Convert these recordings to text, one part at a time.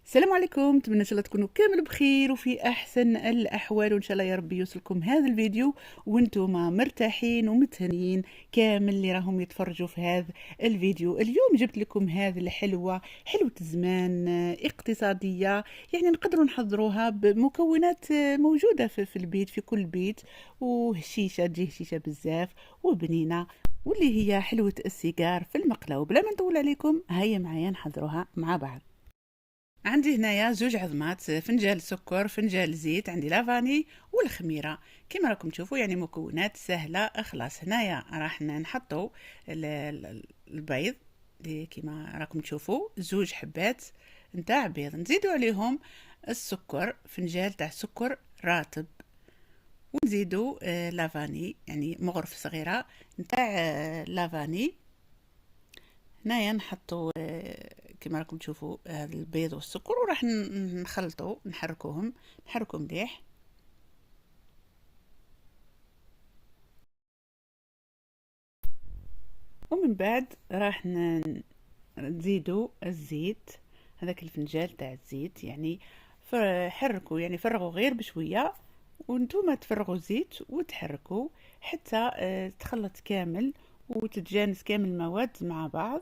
السلام عليكم، نتمنى ان شاء الله تكونوا كامل بخير وفي احسن الاحوال، وان شاء الله يا ربي يوصلكم هذا الفيديو وانتم مرتاحين ومتهنين كامل اللي راهم يتفرجوا في هذا الفيديو. اليوم جبت لكم هذه الحلوه، حلوه الزمان، اقتصاديه، يعني نقدروا نحضروها بمكونات موجوده في البيت، في كل بيت، وهشيشه تجي هشيشه بزاف وبنينه، واللي هي حلوه السيجار في المقله. وبلا ما نطول عليكم، هيا معايا نحضروها مع بعض. عندي هنايا زوج عظمات، فنجان سكر، فنجان زيت، عندي لافاني والخميره. كما راكم تشوفوا يعني مكونات سهله. خلاص هنايا راح نحطوا البيض اللي كما راكم تشوفوا زوج حبات نتاع بيض، نزيدوا عليهم السكر، فنجان تاع سكر راتب، ونزيدوا لافاني يعني مغرف صغيره نتاع لافاني. هنايا نحطوا كما راكم تشوفوا البيض والسكر، وراح نخلطوا نحركوهم مليح. ومن بعد راح نزيدوا الزيت، هذاك الفنجان تاع الزيت يعني حركوا، يعني فرغوا غير بشويه، وانتم تفرغوا الزيت وتحركوا حتى تخلط كامل وتتجانس كامل المواد مع بعض.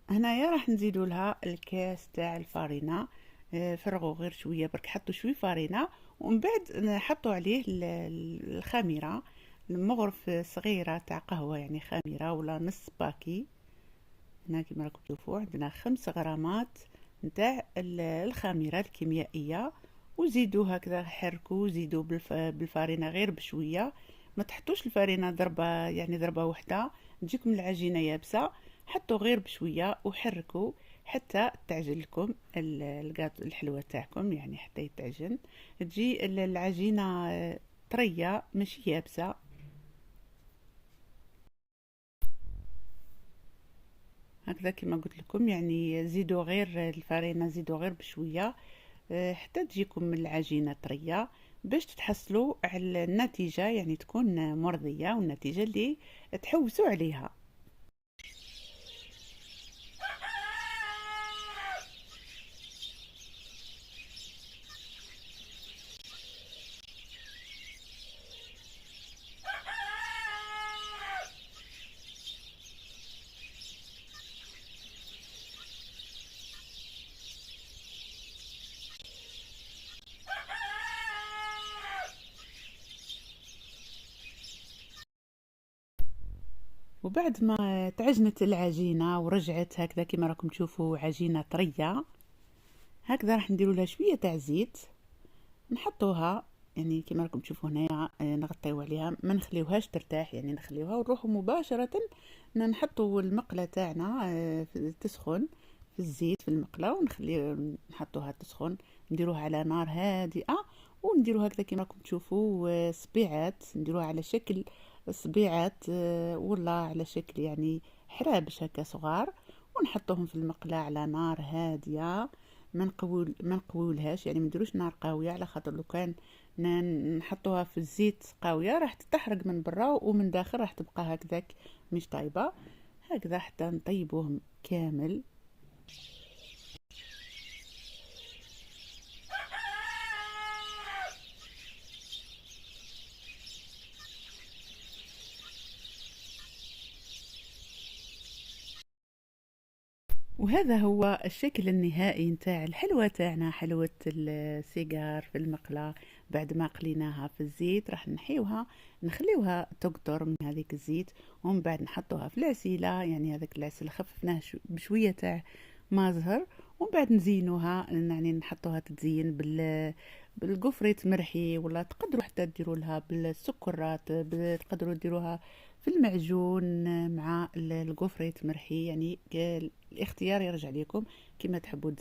هنايا راح نزيدوا لها الكاس تاع الفارينة، فرغوا غير شويه برك، حطوا شويه فارينة، ومن بعد نحطوا عليه الخميره، المغرف صغيره تاع قهوه يعني خميره ولا نص باكي. هنا كما راكم تشوفوا عندنا 5 غرامات نتاع الخميره الكيميائيه، وزيدوا هكذا حركوا، زيدوا بالفارينة غير بشويه، ما تحطوش الفارينة ضربه يعني ضربه واحده تجيكم العجينه يابسه. حطوا غير بشويه وحركوا حتى تعجن لكم الحلوه تاعكم، يعني حتى يتعجن تجي العجينه طريه ماشي يابسه. هكذا كما قلت لكم، يعني زيدوا غير الفارينة، زيدوا غير بشويه حتى تجيكم العجينه طريه، باش تتحصلوا على النتيجه يعني تكون مرضيه، والنتيجه اللي تحوسوا عليها. وبعد ما تعجنت العجينة ورجعت هكذا كما راكم تشوفوا عجينة طرية، هكذا راح نديروا لها شوية تاع زيت نحطوها، يعني كما راكم تشوفوا هنايا نغطيو عليها، ما نخليوهاش ترتاح، يعني نخليوها ونروحوا مباشرة نحطوا المقلة تاعنا تسخن في الزيت في المقلة، ونخلي نحطوها تسخن، نديروها على نار هادئة، ونديروها هكذا كما راكم تشوفوا صبيعات، نديروها على شكل صبيعات ولا على شكل يعني حرابش هكا صغار، ونحطوهم في المقلة على نار هادئة. ما نقويولهاش، يعني ما نديروش نار قويه، على خاطر لو كان نحطوها في الزيت قويه راح تتحرق من برا، ومن داخل راح تبقى هكذاك مش طايبه. هكذا حتى نطيبوهم كامل. وهذا هو الشكل النهائي نتاع الحلوة تاعنا، حلوة السيجار في المقلاة. بعد ما قليناها في الزيت راح نحيوها، نخليوها تقطر من هذيك الزيت، ومن بعد نحطوها في العسيلة، يعني هذاك العسل خففناه بشوية تاع ما زهر، ومن بعد نزينوها، يعني نحطوها تتزين بالقفريت مرحي، ولا تقدروا حتى ديروا لها بالسكرات، تقدروا ديروها في المعجون مع القفريت مرحي، يعني الاختيار يرجع لكم كما تحبوا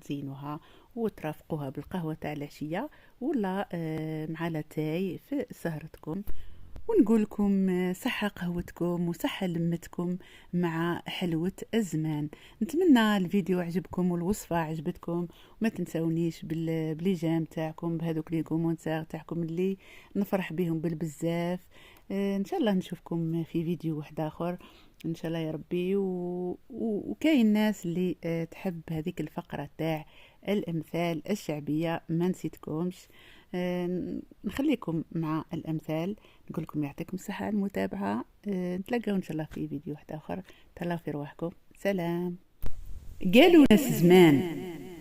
تزينوها وترافقوها بالقهوة تاع العشية، ولا مع لاتاي في سهرتكم. ونقول لكم صحة قهوتكم وصحة لمتكم مع حلوة الزمان. نتمنى الفيديو عجبكم والوصفة عجبتكم، وما تنسونيش بلي جيم تاعكم، بهذوك لي كومونتير تاعكم اللي نفرح بهم بالبزاف. ان شاء الله نشوفكم في فيديو واحد اخر ان شاء الله يا ربي. وكاين ناس اللي تحب هذيك الفقره تاع الامثال الشعبيه، ما نسيتكمش. نخليكم مع الامثال، نقول لكم يعطيكم الصحه على المتابعه. نتلاقاو ان شاء الله في فيديو واحد اخر. تهلاو في رواحكم، سلام. قالوا ناس زمان: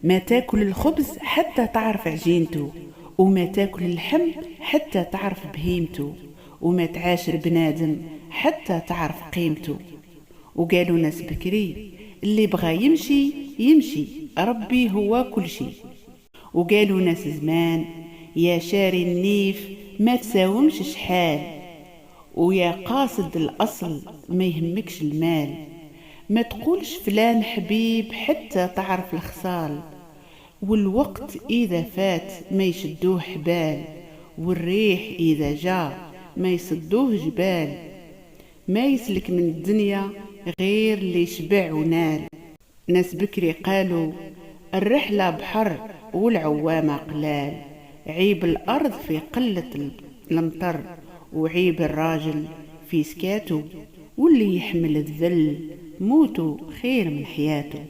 ما تاكل الخبز حتى تعرف عجينته، وما تاكل اللحم حتى تعرف بهيمته، وما تعاشر بنادم حتى تعرف قيمته. وقالوا ناس بكري: اللي بغى يمشي يمشي، ربي هو كل شي. وقالوا ناس زمان: يا شاري النيف ما تساومش شحال، ويا قاصد الأصل ما يهمكش المال. ما تقولش فلان حبيب حتى تعرف الخصال، والوقت إذا فات ما يشدوه حبال، والريح إذا جاء ما يصدوه جبال. ما يسلك من الدنيا غير اللي شبع ونال. ناس بكري قالوا: الرحلة بحر والعوامة قلال، عيب الأرض في قلة المطر، وعيب الراجل في سكاته، واللي يحمل الذل موته خير من حياته.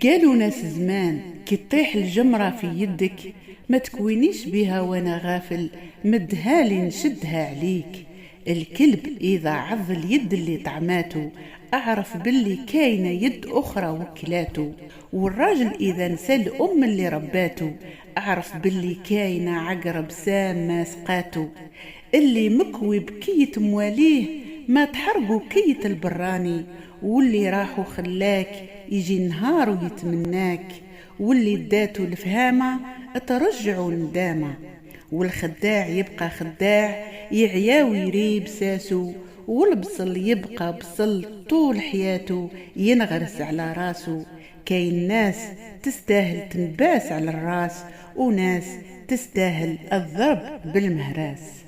قالوا ناس زمان: كي تطيح الجمرة في يدك ما تكوينيش بها وانا غافل، مدها لي نشدها عليك. الكلب إذا عض اليد اللي طعماته أعرف باللي كاينة يد أخرى وكلاته. والراجل إذا نسى الأم اللي رباته أعرف باللي كاينة عقرب سام ما سقاته. اللي مكوي بكية مواليه ما تحرقوا كية البراني، واللي راحوا خلاك يجي نهار ويتمناك. واللي داتو الفهامة ترجعوا ندامة، والخداع يبقى خداع يعيا ويريب ساسو. والبصل يبقى بصل طول حياته ينغرس على راسو. كاين ناس تستاهل تنباس على الراس، وناس تستاهل الضرب بالمهراس.